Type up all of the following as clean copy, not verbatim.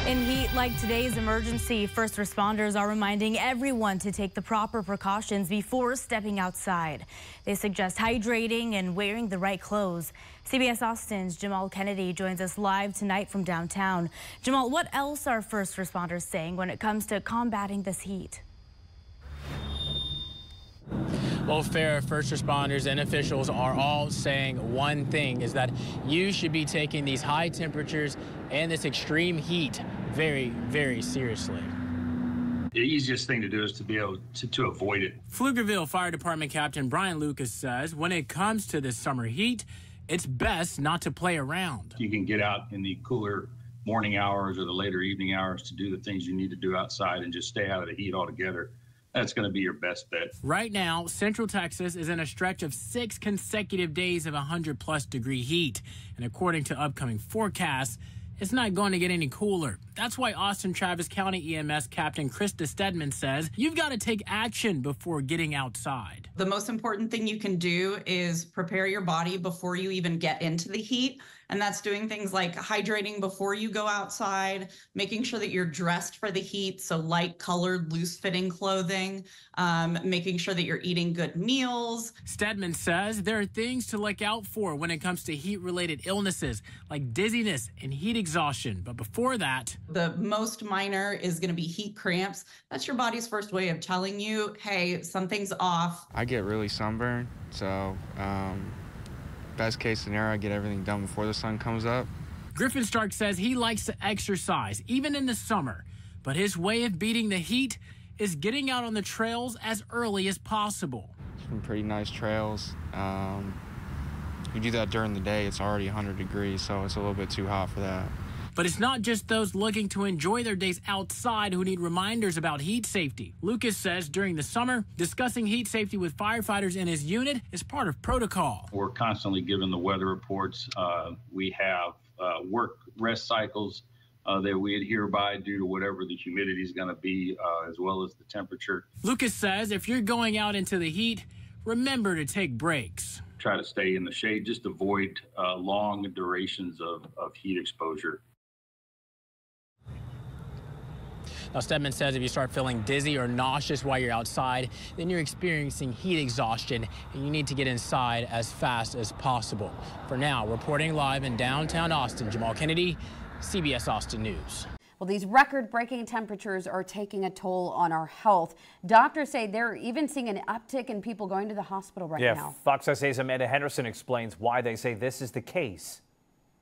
In heat like today's emergency, first responders are reminding everyone to take the proper precautions before stepping outside. They suggest hydrating and wearing the right clothes. CBS Austin's Jamal Kennedy joins us live tonight from downtown. Jamal, what else are first responders saying when it comes to combating this heat? Well, Farah, first responders and officials are all saying one thing, is that you should be taking these high temperatures and this extreme heat very, very seriously. The easiest thing to do is to be able to avoid it. Pflugerville Fire Department Captain Brian Lucas says when it comes to this summer heat, it's best not to play around. You can get out in the cooler morning hours or the later evening hours to do the things you need to do outside and just stay out of the heat altogether. That's going to be your best bet. Right now, Central Texas is in a stretch of 6 consecutive days of 100-plus degree heat. And according to upcoming forecasts, it's not going to get any cooler. That's why Austin Travis County EMS Captain Krista Stedman says you've got to take action before getting outside. The most important thing you can do is prepare your body before you even get into the heat. And that's doing things like hydrating before you go outside, making sure that you're dressed for the heat, so light colored, loose fitting clothing, making sure that you're eating good meals. Stedman says there are things to look out for when it comes to heat-related illnesses like dizziness and heat exhaustion. But before that, the most minor is going to be heat cramps. That's your body's first way of telling you, hey, something's off. I get really sunburned, so best case scenario, I get everything done before the sun comes up. Griffin Stark says he likes to exercise, even in the summer. But his way of beating the heat is getting out on the trails as early as possible. Some pretty nice trails. You do that during the day, it's already 100 degrees, so it's a little bit too hot for that. But it's not just those looking to enjoy their days outside who need reminders about heat safety. Lucas says during the summer, discussing heat safety with firefighters in his unit is part of protocol. We're constantly given the weather reports. We have work rest cycles that we adhere by due to whatever the humidity is going to be, as well as the temperature. Lucas says if you're going out into the heat, remember to take breaks. Try to stay in the shade, just avoid long durations of heat exposure. Now, Stedman says if you start feeling dizzy or nauseous while you're outside, then you're experiencing heat exhaustion and you need to get inside as fast as possible. For now, reporting live in downtown Austin, Jamal Kennedy, CBS Austin News. Well, these record-breaking temperatures are taking a toll on our health. Doctors say they're even seeing an uptick in people going to the hospital right now. Fox SA's Amanda Henderson explains why they say this is the case.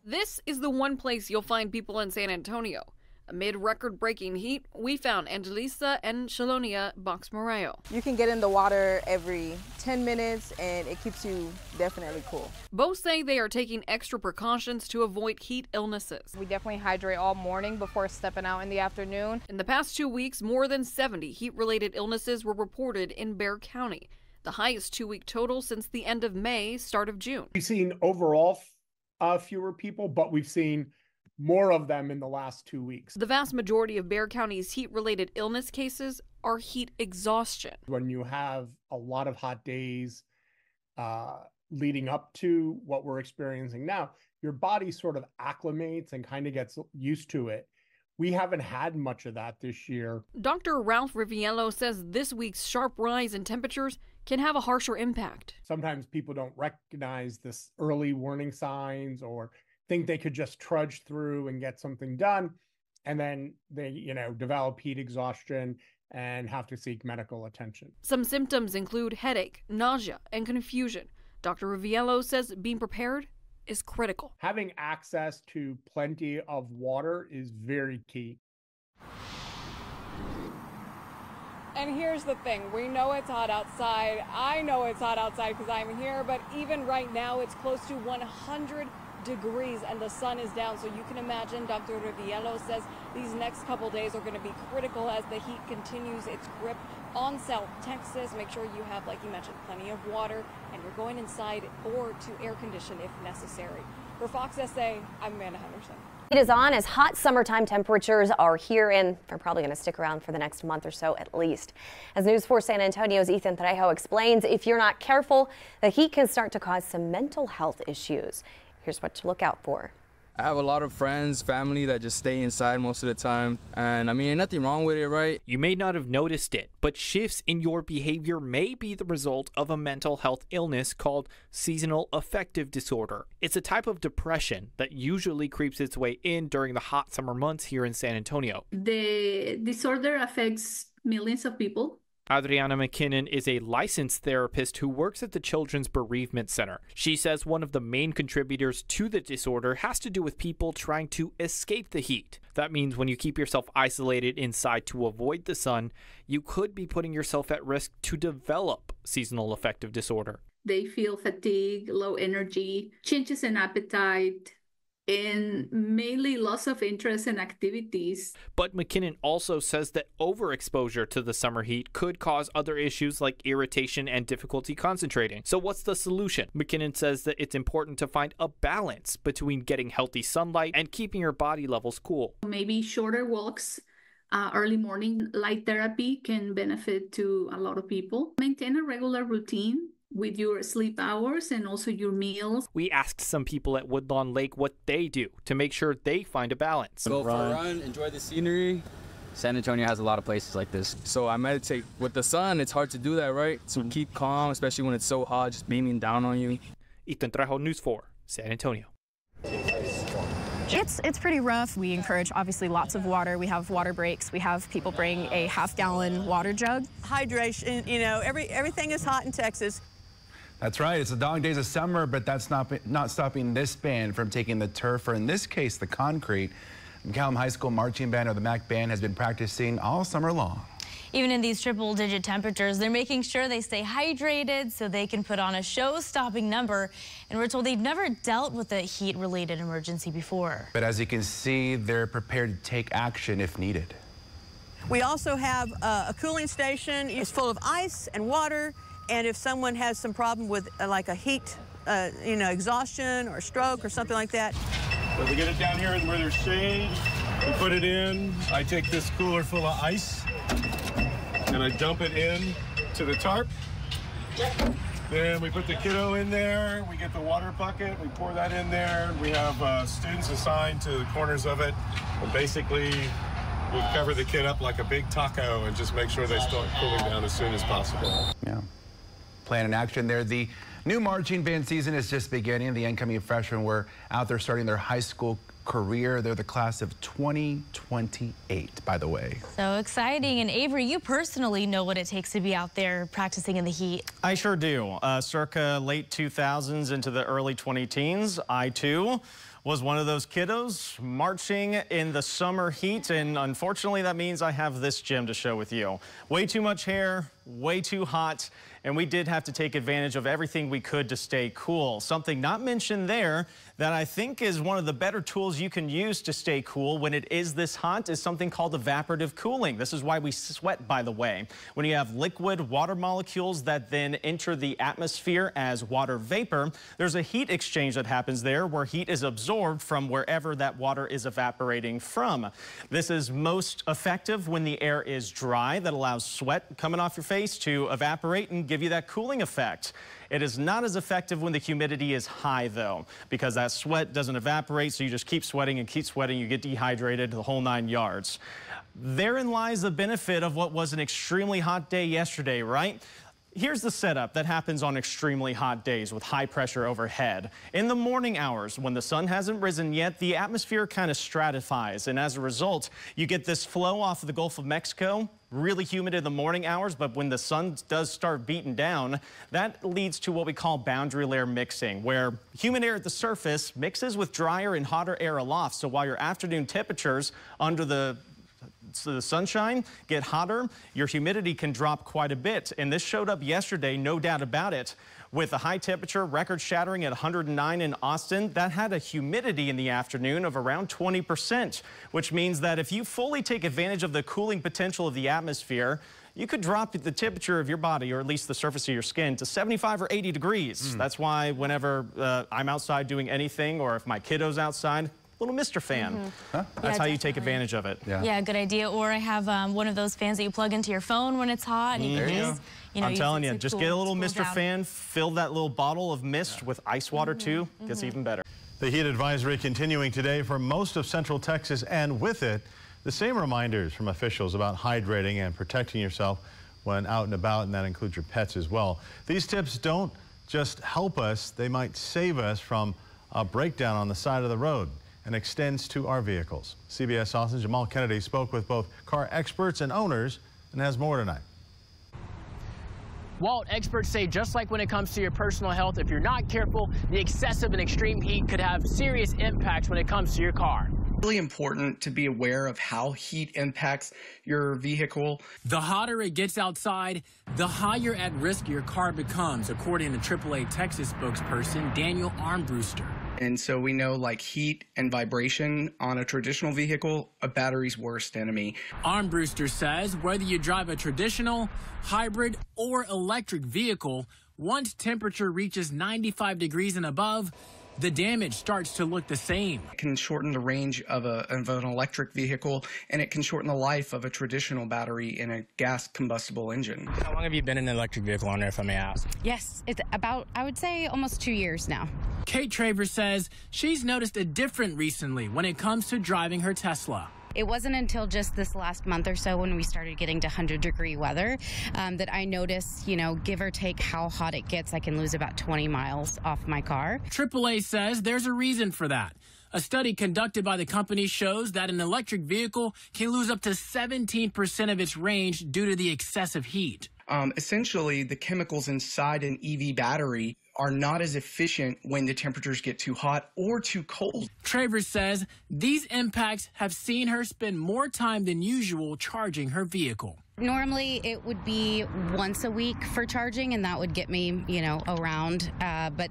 This is the one place you'll find people in San Antonio. Amid record-breaking heat, we found Angelisa and Shalonia Box-Morayo. You can get in the water every 10 minutes and it keeps you definitely cool. Both say they are taking extra precautions to avoid heat illnesses. We definitely hydrate all morning before stepping out in the afternoon. In the past 2 weeks, more than 70 heat-related illnesses were reported in Bexar County, the highest 2-week total since the end of May, start of June. We've seen overall fewer people, but we've seen more of them in the last 2 weeks. The vast majority of Bexar County's heat-related illness cases are heat exhaustion. When you have a lot of hot days leading up to what we're experiencing now, your body sort of acclimates and kind of gets used to it. We haven't had much of that this year. Dr. Ralph Riviello says this week's sharp rise in temperatures can have a harsher impact. Sometimes people don't recognize this early warning signs or think they could just trudge through and get something done, and then they, develop heat exhaustion and have to seek medical attention. Some symptoms include headache, nausea, and confusion. Dr. Riviello says being prepared is critical. Having access to plenty of water is very key. And here's the thing, we know it's hot outside. I know it's hot outside because I'm here, but even right now it's close to 100 degrees and the sun is down, so you can imagine Dr. Riviello says these next couple days are going to be critical as the heat continues its grip on South Texas. Make sure you have, like you mentioned, plenty of water and you're going inside or to air condition if necessary. For Fox SA, I'm Amanda Henderson. It is on as hot summertime temperatures are here and they're probably going to stick around for the next month or so at least. As News 4 San Antonio's Ethan Trejo explains, if you're not careful, the heat can start to cause some mental health issues. Here's what to look out for. I have a lot of friends, family that just stay inside most of the time. And I mean, ain't nothing wrong with it, right? You may not have noticed it, but shifts in your behavior may be the result of a mental health illness called seasonal affective disorder. It's a type of depression that usually creeps its way in during the hot summer months here in San Antonio. The disorder affects millions of people. Adriana McKinnon is a licensed therapist who works at the Children's Bereavement Center. She says one of the main contributors to the disorder has to do with people trying to escape the heat. That means when you keep yourself isolated inside to avoid the sun, you could be putting yourself at risk to develop seasonal affective disorder. They feel fatigue, low energy, changes in appetite, and mainly loss of interest in activities. But McKinnon also says that overexposure to the summer heat could cause other issues like irritation and difficulty concentrating. So what's the solution? McKinnon says that it's important to find a balance between getting healthy sunlight and keeping your body levels cool. Maybe shorter walks, early morning light therapy can benefit to a lot of people. Maintain a regular routine with your sleep hours and also your meals. We asked some people at Woodlawn Lake what they do to make sure they find a balance. Go for a run, enjoy the scenery. San Antonio has a lot of places like this. So I meditate. With the sun, it's hard to do that, right? So keep calm, especially when it's so hot, just beaming down on you. Ethan Trejo, News 4, San Antonio. It's pretty rough. We encourage, obviously, lots of water. We have water breaks. We have people bring a half-gallon water jug. Hydration, you know, everything is hot in Texas. That's right. It's the dog days of summer, but that's not stopping this band from taking the turf, or in this case, the concrete. McCallum High School Marching Band, or the MAC Band, has been practicing all summer long. Even in these triple-digit temperatures, they're making sure they stay hydrated so they can put on a show-stopping number. And we're told they've never dealt with a heat-related emergency before. But as you can see, they're prepared to take action if needed. We also have a cooling station. It's full of ice and water. And if someone has some problem with like a heat, exhaustion or stroke or something like that. So we get it down here where there's shade, we put it in. I take this cooler full of ice and I dump it in to the tarp. Then we put the kiddo in there. We get the water bucket, we pour that in there. We have students assigned to the corners of it. And basically, we cover the kid up like a big taco and just make sure they start cooling down as soon as possible. Yeah. Plan in action there. The new marching band season is just beginning. The incoming freshmen were out there starting their high school career. They're the class of 2028, by the way. So exciting. And Avery, you personally know what it takes to be out there practicing in the heat. I sure do. Circa late 2000s into the early 20-teens, I too was one of those kiddos marching in the summer heat, and unfortunately that means I have this gym to show with you. Way too much hair, way too hot, and we did have to take advantage of everything we could to stay cool. Something not mentioned there that I think is one of the better tools you can use to stay cool when it is this hot is something called evaporative cooling. This is why we sweat, by the way. When you have liquid water molecules that then enter the atmosphere as water vapor, there's a heat exchange that happens there where heat is absorbed from wherever that water is evaporating from. This is most effective when the air is dry. That allows sweat coming off your face to evaporate and give you that cooling effect. It is not as effective when the humidity is high, though, because that sweat doesn't evaporate, so you just keep sweating and keep sweating. You get dehydrated, the whole 9 yards. Therein lies the benefit of what was an extremely hot day yesterday, right? Here's the setup that happens on extremely hot days with high pressure overhead. In the morning hours, when the sun hasn't risen yet, the atmosphere kind of stratifies, and as a result, you get this flow off of the Gulf of Mexico, really humid in the morning hours, but when the sun does start beating down, that leads to what we call boundary layer mixing, where humid air at the surface mixes with drier and hotter air aloft. So while your afternoon temperatures under the sunshine get hotter, your humidity can drop quite a bit. And this showed up yesterday, no doubt about it, with a high temperature record shattering at 109 in Austin. That had a humidity in the afternoon of around 20%, which means that if you fully take advantage of the cooling potential of the atmosphere, you could drop the temperature of your body, or at least the surface of your skin, to 75 or 80 degrees. That's why whenever I'm outside doing anything, or if my kiddo's outside, little Mr. Fan. That's how you take advantage of it. Yeah, good idea. Or I have one of those fans that you plug into your phone when it's hot. And you can just, I'm telling you, just get a little Mr. Fan, fill that little bottle of mist with ice water too. Gets even better. The heat advisory continuing today for most of central Texas, and with it, the same reminders from officials about hydrating and protecting yourself when out and about, and that includes your pets as well. These tips don't just help us, they might save us from a breakdown on the side of the road, and extends to our vehicles. CBS Austin's Jamal Kennedy spoke with both car experts and owners and has more tonight. Walt, experts say just like when it comes to your personal health, if you're not careful, the excessive and extreme heat could have serious impacts when it comes to your car. Really important to be aware of how heat impacts your vehicle. The hotter it gets outside, the higher at risk your car becomes, according to AAA Texas spokesperson Daniel Armbruster. And so we know, like heat and vibration on a traditional vehicle, a battery's worst enemy. Armbruster says whether you drive a traditional, hybrid, or electric vehicle, once temperature reaches 95 degrees and above, the damage starts to look the same. It can shorten the range of an electric vehicle, and it can shorten the life of a traditional battery in a gas combustible engine. How long have you been an electric vehicle owner, if I may ask? Yes, it's about, I would say, almost 2 years now. Kate Traver says she's noticed a difference recently when it comes to driving her Tesla. It wasn't until just this last month or so when we started getting to 100-degree weather that I noticed, give or take how hot it gets, I can lose about 20 miles off my car. AAA says there's a reason for that. A study conducted by the company shows that an electric vehicle can lose up to 17% of its range due to the excessive heat. Essentially, the chemicals inside an EV battery are not as efficient when the temperatures get too hot or too cold. Travers says these impacts have seen her spend more time than usual charging her vehicle. Normally, it would be once a week for charging, and that would get me, around. But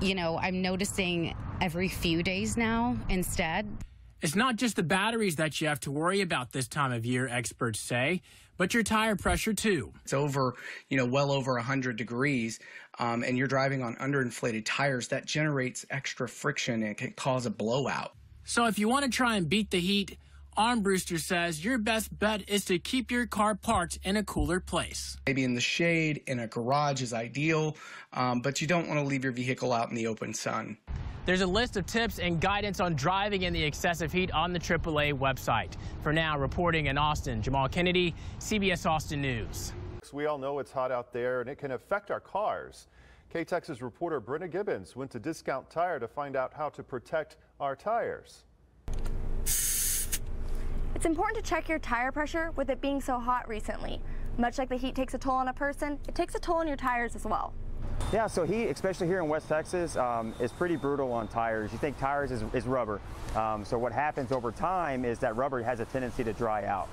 I'm noticing every few days now instead. It's not just the batteries that you have to worry about this time of year, experts say, but your tire pressure too. It's over, well over 100 degrees, and you're driving on underinflated tires. That generates extra friction and can cause a blowout. So if you want to try and beat the heat, Armbruster says your best bet is to keep your car parked in a cooler place. Maybe in the shade, in a garage is ideal, but you don't want to leave your vehicle out in the open sun. There's a list of tips and guidance on driving in the excessive heat on the AAA website. For now, reporting in Austin, Jamal Kennedy, CBS Austin News. We all know it's hot out there and it can affect our cars. KTexas reporter Brenna Gibbons went to Discount Tire to find out how to protect our tires. It's important to check your tire pressure with it being so hot recently. Much like the heat takes a toll on a person, it takes a toll on your tires as well. Yeah, so heat, especially here in West Texas, is pretty brutal on tires. You think tires is rubber. So what happens over time is that rubber has a tendency to dry out.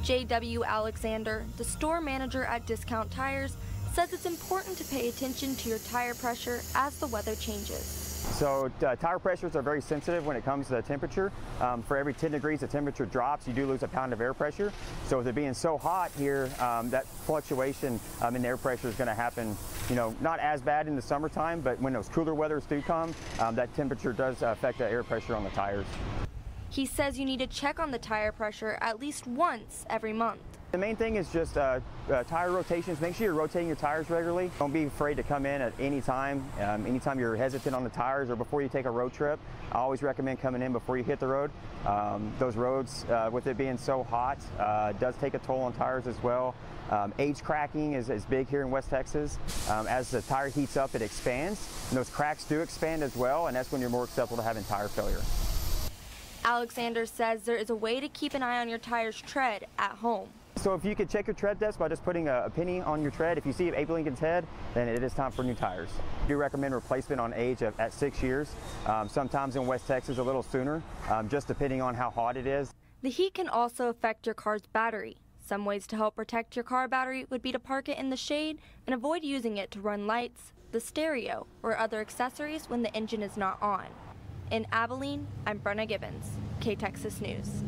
J.W. Alexander, the store manager at Discount Tires, says it's important to pay attention to your tire pressure as the weather changes. So tire pressures are very sensitive when it comes to the temperature. For every 10 degrees the temperature drops, you do lose a pound of air pressure. So with it being so hot here, that fluctuation in air pressure is going to happen, not as bad in the summertime, but when those cooler weathers do come, that temperature does affect the air pressure on the tires. He says you need to check on the tire pressure at least once every month. The main thing is just tire rotations. Make sure you're rotating your tires regularly. Don't be afraid to come in at any time. Anytime you're hesitant on the tires or before you take a road trip, I always recommend coming in before you hit the road. Those roads, with it being so hot, does take a toll on tires as well. Age cracking is big here in West Texas. As the tire heats up, it expands, and those cracks do expand as well, and that's when you're more susceptible to having tire failure. Alexander says there is a way to keep an eye on your tire's tread at home. So if you could check your tread depth by just putting a penny on your tread, if you see Abe Lincoln's head, then it is time for new tires. I do recommend replacement on age at 6 years. Sometimes in West Texas a little sooner, just depending on how hot it is. The heat can also affect your car's battery. Some ways to help protect your car battery would be to park it in the shade and avoid using it to run lights, the stereo, or other accessories when the engine is not on. In Abilene, I'm Brenna Gibbons, KTexas News.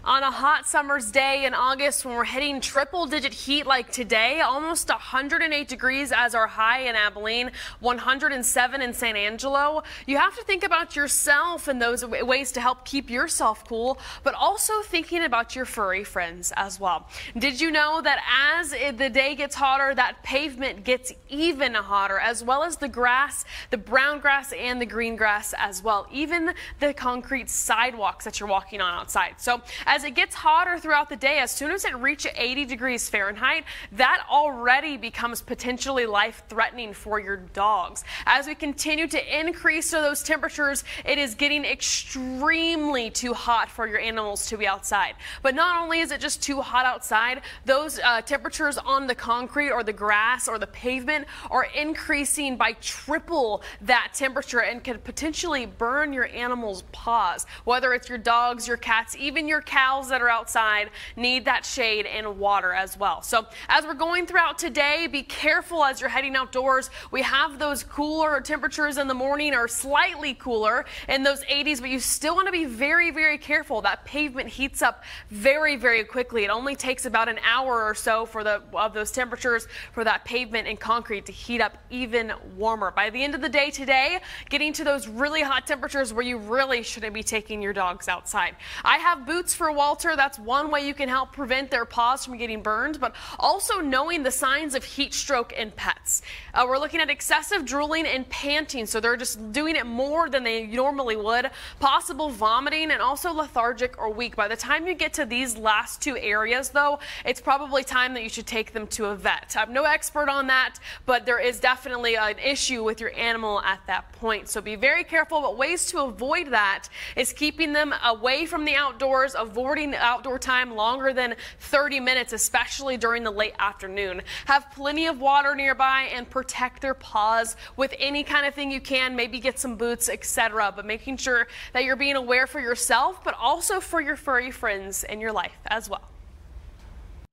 On a hot summer's day in August, when we're hitting triple-digit heat like today, almost 108 degrees as our high in Abilene, 107 in San Angelo, you have to think about yourself and those ways to help keep yourself cool, but also thinking about your furry friends as well. Did you know that as the day gets hotter, that pavement gets even hotter, as well as the grass, the brown grass and the green grass as well, even the concrete sidewalks that you're walking on outside. So as it gets hotter throughout the day, as soon as it reaches 80 degrees Fahrenheit, that already becomes potentially life-threatening for your dogs. As we continue to increase those temperatures, it is getting extremely too hot for your animals to be outside. But not only is it just too hot outside, those temperatures on the concrete or the grass or the pavement are increasing by triple that temperature and could potentially burn your animals' paws. Whether it's your dogs, your cats, even your cows that are outside need that shade and water as well. So as we're going throughout today, be careful as you're heading outdoors. We have those cooler temperatures in the morning, or slightly cooler in those 80s, but you still want to be very, very careful. That pavement heats up very, very quickly. It only takes about an hour or so for those temperatures for that pavement and concrete to heat up even warmer. By the end of the day today, getting to those really hot temperatures where you really shouldn't be taking your dogs outside. I have boots for Walter. That's one way you can help prevent their paws from getting burned, but also knowing the signs of heat stroke in pets. We're looking at excessive drooling and panting, so they're just doing it more than they normally would, possible vomiting, and also lethargic or weak. By the time you get to these last two areas, though, it's probably time that you should take them to a vet. I'm no expert on that, but there is definitely an issue with your animal at that point. So be very careful, but ways to avoid that is keeping them away from the outdoors, avoiding the outdoor time longer than 30 minutes, especially during the late afternoon. Have plenty of water nearby and protect their paws with any kind of thing you can, maybe get some boots, etc. But making sure that you're being aware for yourself, but also for your furry friends in your life as well.